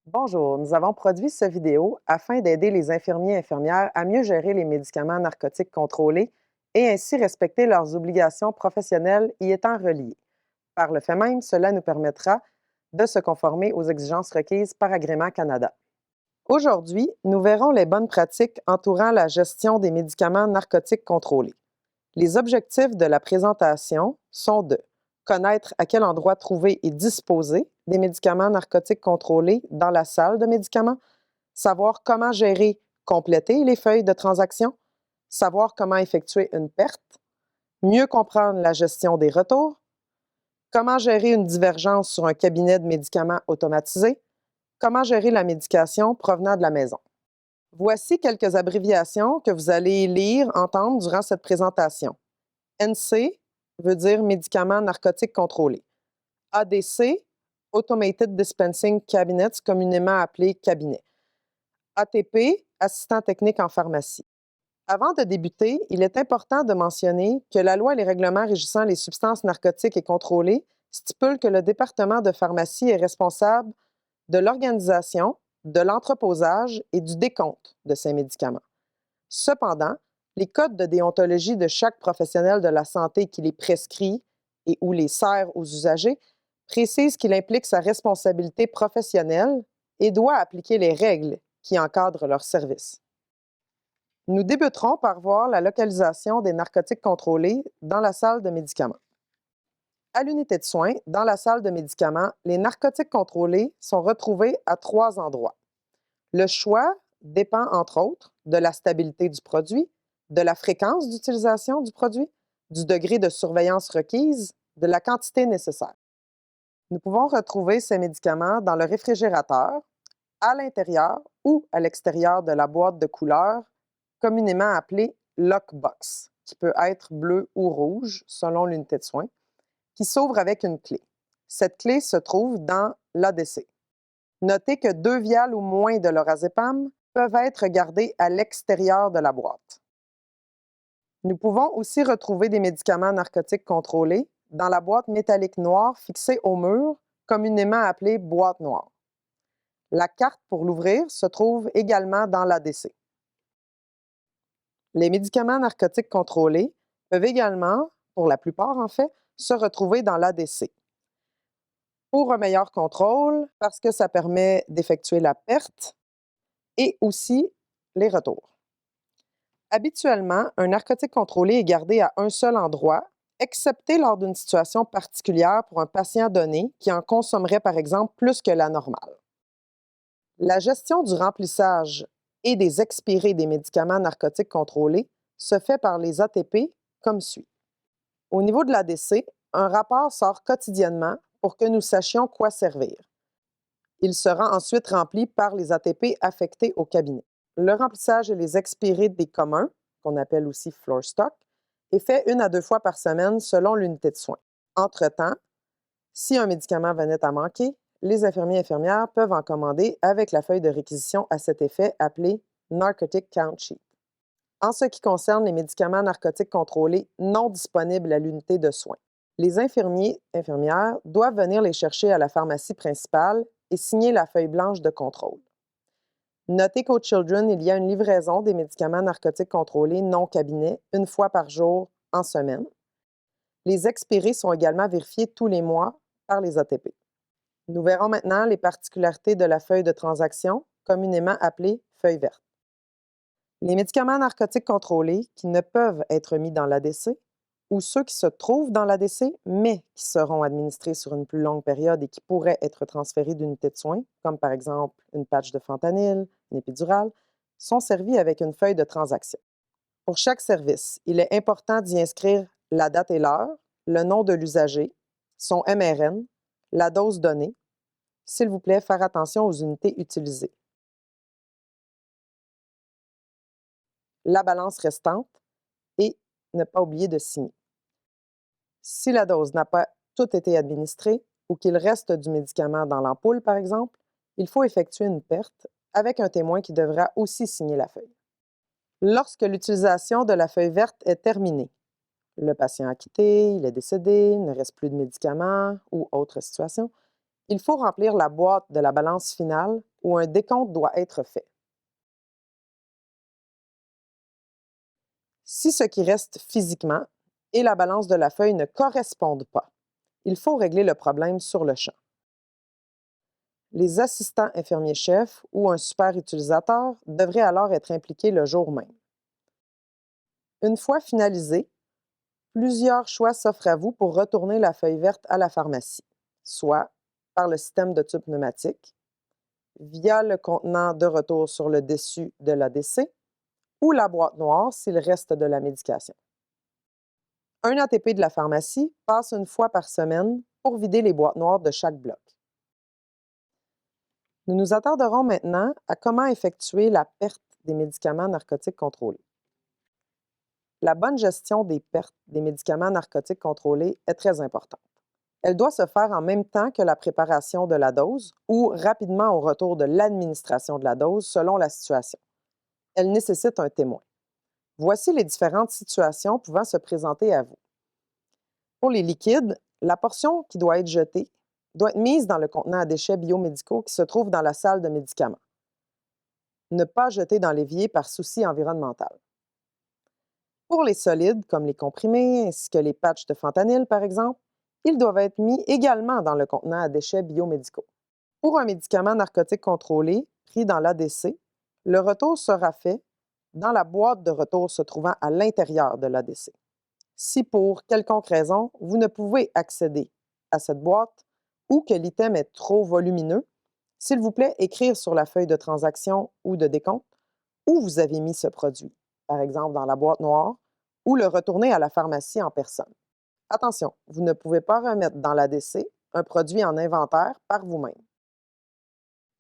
Bonjour, nous avons produit cette vidéo afin d'aider les infirmiers et infirmières à mieux gérer les médicaments narcotiques contrôlés et ainsi respecter leurs obligations professionnelles y étant reliées. Par le fait même, cela nous permettra de se conformer aux exigences requises par Agrément Canada. Aujourd'hui, nous verrons les bonnes pratiques entourant la gestion des médicaments narcotiques contrôlés. Les objectifs de la présentation sont de connaître à quel endroit trouver et disposer des médicaments narcotiques contrôlés dans la salle de médicaments, savoir comment gérer, compléter les feuilles de transaction, savoir comment effectuer une perte, mieux comprendre la gestion des retours, comment gérer une divergence sur un cabinet de médicaments automatisé, comment gérer la médication provenant de la maison. Voici quelques abréviations que vous allez lire, entendre durant cette présentation. NC veut dire médicaments narcotiques contrôlés. ADC, Automated Dispensing Cabinets, communément appelé cabinet. ATP, assistant technique en pharmacie. Avant de débuter, il est important de mentionner que la loi et les règlements régissant les substances narcotiques et contrôlées stipulent que le département de pharmacie est responsable de l'organisation, de l'entreposage et du décompte de ces médicaments. Cependant, les codes de déontologie de chaque professionnel de la santé qui les prescrit et ou les sert aux usagers précisent qu'il implique sa responsabilité professionnelle et doit appliquer les règles qui encadrent leur service. Nous débuterons par voir la localisation des narcotiques contrôlés dans la salle de médicaments. À l'unité de soins, dans la salle de médicaments, les narcotiques contrôlés sont retrouvés à 3 endroits. Le choix dépend, entre autres, de la stabilité du produit, de la fréquence d'utilisation du produit, du degré de surveillance requise, de la quantité nécessaire. Nous pouvons retrouver ces médicaments dans le réfrigérateur, à l'intérieur ou à l'extérieur de la boîte de couleur, communément appelée lockbox, qui peut être bleu ou rouge selon l'unité de soins, qui s'ouvre avec une clé. Cette clé se trouve dans l'ADC. Notez que 2 viales ou moins de lorazépam peuvent être gardées à l'extérieur de la boîte. Nous pouvons aussi retrouver des médicaments narcotiques contrôlés dans la boîte métallique noire fixée au mur, communément appelée boîte noire. La carte pour l'ouvrir se trouve également dans l'ADC. Les médicaments narcotiques contrôlés peuvent également, pour la plupart en fait, se retrouver dans l'ADC. Pour un meilleur contrôle, parce que ça permet d'effectuer la perte et aussi les retours. Habituellement, un narcotique contrôlé est gardé à un seul endroit, excepté lors d'une situation particulière pour un patient donné qui en consommerait par exemple plus que la normale. La gestion du remplissage et des expirés des médicaments narcotiques contrôlés se fait par les ATP comme suit. Au niveau de l'ADC, un rapport sort quotidiennement pour que nous sachions quoi servir. Il sera ensuite rempli par les ATP affectés au cabinet. Le remplissage et les expirés des communs, qu'on appelle aussi floor stock, est fait 1 à 2 fois par semaine selon l'unité de soins. Entre-temps, si un médicament venait à manquer, les infirmiers et infirmières peuvent en commander avec la feuille de réquisition à cet effet appelée Narcotic Count Sheet. En ce qui concerne les médicaments narcotiques contrôlés non disponibles à l'unité de soins, les infirmiers et infirmières doivent venir les chercher à la pharmacie principale et signer la feuille blanche de contrôle. Notez qu'au Children, il y a une livraison des médicaments narcotiques contrôlés non cabinet 1 fois par jour en semaine. Les expirés sont également vérifiés tous les mois par les ATP. Nous verrons maintenant les particularités de la feuille de transaction, communément appelée feuille verte. Les médicaments narcotiques contrôlés qui ne peuvent être mis dans l'ADC ou ceux qui se trouvent dans l'ADC, mais qui seront administrés sur une plus longue période et qui pourraient être transférés d'unité de soins, comme par exemple une patch de fentanyl, une épidurale, sont servis avec une feuille de transaction. Pour chaque service, il est important d'y inscrire la date et l'heure, le nom de l'usager, son MRN, la dose donnée. S'il vous plaît, faire attention aux unités utilisées. La balance restante et ne pas oublier de signer. Si la dose n'a pas tout été administrée ou qu'il reste du médicament dans l'ampoule, par exemple, il faut effectuer une perte avec un témoin qui devra aussi signer la feuille. Lorsque l'utilisation de la feuille verte est terminée, le patient a quitté, il est décédé, il ne reste plus de médicaments ou autre situation, il faut remplir la boîte de la balance finale où un décompte doit être fait. Si ce qui reste physiquement et la balance de la feuille ne correspondent pas, il faut régler le problème sur le champ. Les assistants infirmiers-chefs ou un super utilisateur devraient alors être impliqués le jour même. Une fois finalisé, plusieurs choix s'offrent à vous pour retourner la feuille verte à la pharmacie, soit par le système de tube pneumatique, via le contenant de retour sur le dessus de l'ADC ou la boîte noire s'il reste de la médication. Un ATP de la pharmacie passe une fois par semaine pour vider les boîtes noires de chaque bloc. Nous nous attarderons maintenant à comment effectuer la perte des médicaments narcotiques contrôlés. La bonne gestion des pertes des médicaments narcotiques contrôlés est très importante. Elle doit se faire en même temps que la préparation de la dose ou rapidement au retour de l'administration de la dose selon la situation. Elle nécessite un témoin. Voici les différentes situations pouvant se présenter à vous. Pour les liquides, la portion qui doit être jetée doit être mise dans le contenant à déchets biomédicaux qui se trouve dans la salle de médicaments. Ne pas jeter dans l'évier par souci environnemental. Pour les solides, comme les comprimés ainsi que les patchs de fentanyl, par exemple, ils doivent être mis également dans le contenant à déchets biomédicaux. Pour un médicament narcotique contrôlé pris dans l'ADC, le retour sera fait dans la boîte de retour se trouvant à l'intérieur de l'ADC. Si pour quelconque raison, vous ne pouvez accéder à cette boîte ou que l'item est trop volumineux, s'il vous plaît, écrire sur la feuille de transaction ou de décompte où vous avez mis ce produit, par exemple dans la boîte noire, ou le retourner à la pharmacie en personne. Attention, vous ne pouvez pas remettre dans l'ADC un produit en inventaire par vous-même.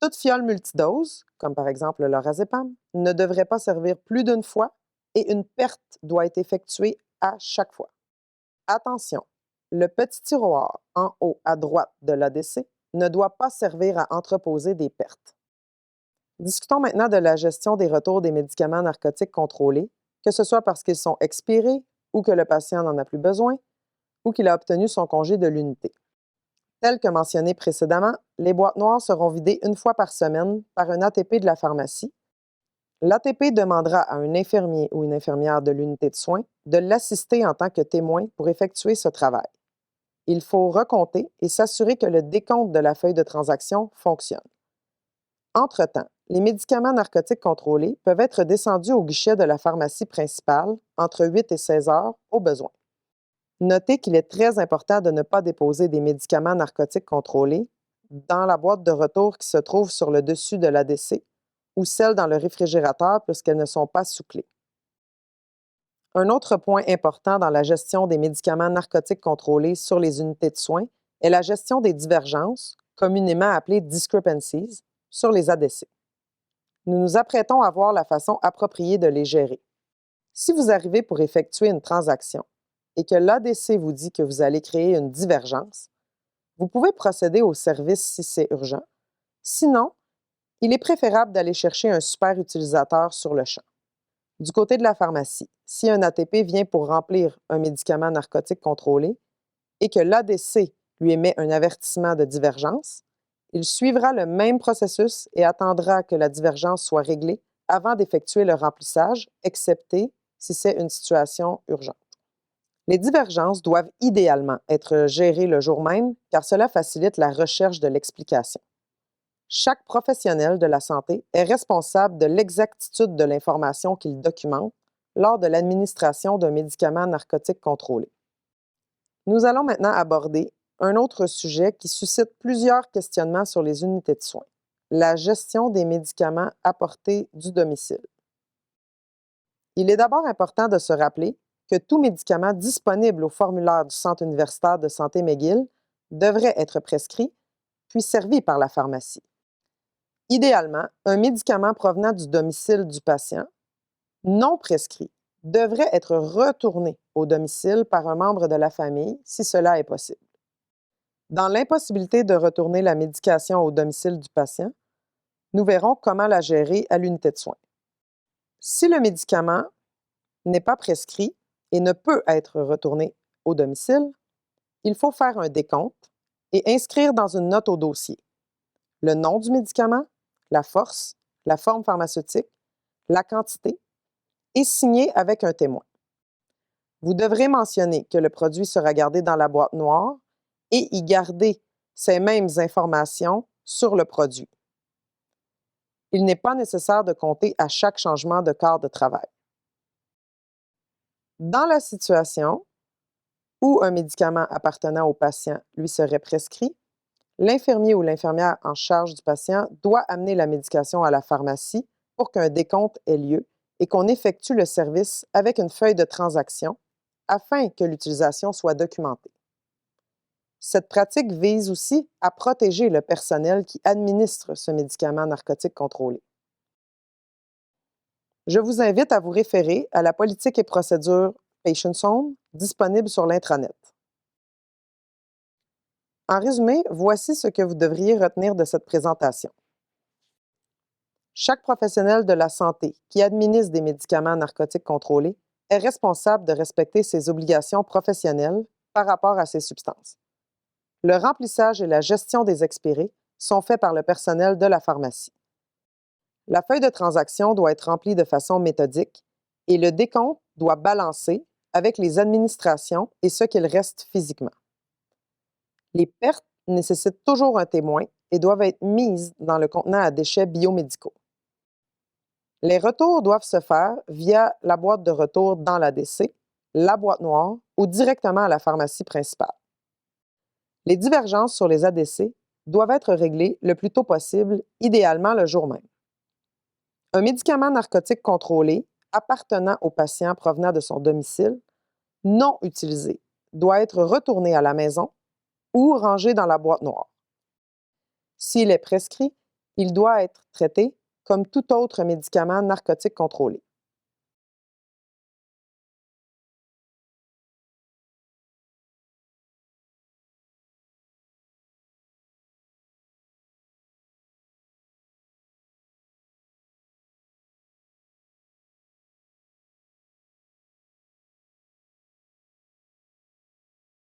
Toute fiole multidose, comme par exemple le lorazépam, ne devrait pas servir plus d'une fois et une perte doit être effectuée à chaque fois. Attention, le petit tiroir en haut à droite de l'ADC ne doit pas servir à entreposer des pertes. Discutons maintenant de la gestion des retours des médicaments narcotiques contrôlés, que ce soit parce qu'ils sont expirés ou que le patient n'en a plus besoin ou qu'il a obtenu son congé de l'unité. Tel que mentionné précédemment, les boîtes noires seront vidées une fois par semaine par un ATP de la pharmacie. L'ATP demandera à un infirmier ou une infirmière de l'unité de soins de l'assister en tant que témoin pour effectuer ce travail. Il faut recompter et s'assurer que le décompte de la feuille de transaction fonctionne. Entre-temps, les médicaments narcotiques contrôlés peuvent être descendus au guichet de la pharmacie principale entre 8 et 16 heures au besoin. Notez qu'il est très important de ne pas déposer des médicaments narcotiques contrôlés dans la boîte de retour qui se trouve sur le dessus de l'ADC ou celle dans le réfrigérateur puisqu'elles ne sont pas sous clé. Un autre point important dans la gestion des médicaments narcotiques contrôlés sur les unités de soins est la gestion des divergences, communément appelées discrepancies, sur les ADC. Nous nous apprêtons à voir la façon appropriée de les gérer. Si vous arrivez pour effectuer une transaction et que l'ADC vous dit que vous allez créer une divergence, vous pouvez procéder au service si c'est urgent. Sinon, il est préférable d'aller chercher un super utilisateur sur le champ. Du côté de la pharmacie, si un ATP vient pour remplir un médicament narcotique contrôlé et que l'ADC lui émet un avertissement de divergence, il suivra le même processus et attendra que la divergence soit réglée avant d'effectuer le remplissage, excepté si c'est une situation urgente. Les divergences doivent idéalement être gérées le jour même car cela facilite la recherche de l'explication. Chaque professionnel de la santé est responsable de l'exactitude de l'information qu'il documente lors de l'administration d'un médicament narcotique contrôlé. Nous allons maintenant aborder un autre sujet qui suscite plusieurs questionnements sur les unités de soins, la gestion des médicaments apportés du domicile. Il est d'abord important de se rappeler que tout médicament disponible au formulaire du Centre universitaire de santé McGill devrait être prescrit puis servi par la pharmacie. Idéalement, un médicament provenant du domicile du patient, non prescrit, devrait être retourné au domicile par un membre de la famille si cela est possible. Dans l'impossibilité de retourner la médication au domicile du patient, nous verrons comment la gérer à l'unité de soins. Si le médicament n'est pas prescrit et ne peut être retourné au domicile, il faut faire un décompte et inscrire dans une note au dossier le nom du médicament, la force, la forme pharmaceutique, la quantité et signer avec un témoin. Vous devrez mentionner que le produit sera gardé dans la boîte noire et y garder ces mêmes informations sur le produit. Il n'est pas nécessaire de compter à chaque changement de quart de travail. Dans la situation où un médicament appartenant au patient lui serait prescrit, l'infirmier ou l'infirmière en charge du patient doit amener la médication à la pharmacie pour qu'un décompte ait lieu et qu'on effectue le service avec une feuille de transaction afin que l'utilisation soit documentée. Cette pratique vise aussi à protéger le personnel qui administre ce médicament narcotique contrôlé. Je vous invite à vous référer à la politique et procédure Patient Home disponible sur l'intranet. En résumé, voici ce que vous devriez retenir de cette présentation. Chaque professionnel de la santé qui administre des médicaments narcotiques contrôlés est responsable de respecter ses obligations professionnelles par rapport à ces substances. Le remplissage et la gestion des expirés sont faits par le personnel de la pharmacie. La feuille de transaction doit être remplie de façon méthodique et le décompte doit balancer avec les administrations et ce qu'il reste physiquement. Les pertes nécessitent toujours un témoin et doivent être mises dans le contenant à déchets biomédicaux. Les retours doivent se faire via la boîte de retour dans l'ADC, la boîte noire ou directement à la pharmacie principale. Les divergences sur les ADC doivent être réglées le plus tôt possible, idéalement le jour même. Un médicament narcotique contrôlé appartenant au patient provenant de son domicile, non utilisé, doit être retourné à la maison ou rangé dans la boîte noire. S'il est prescrit, il doit être traité comme tout autre médicament narcotique contrôlé.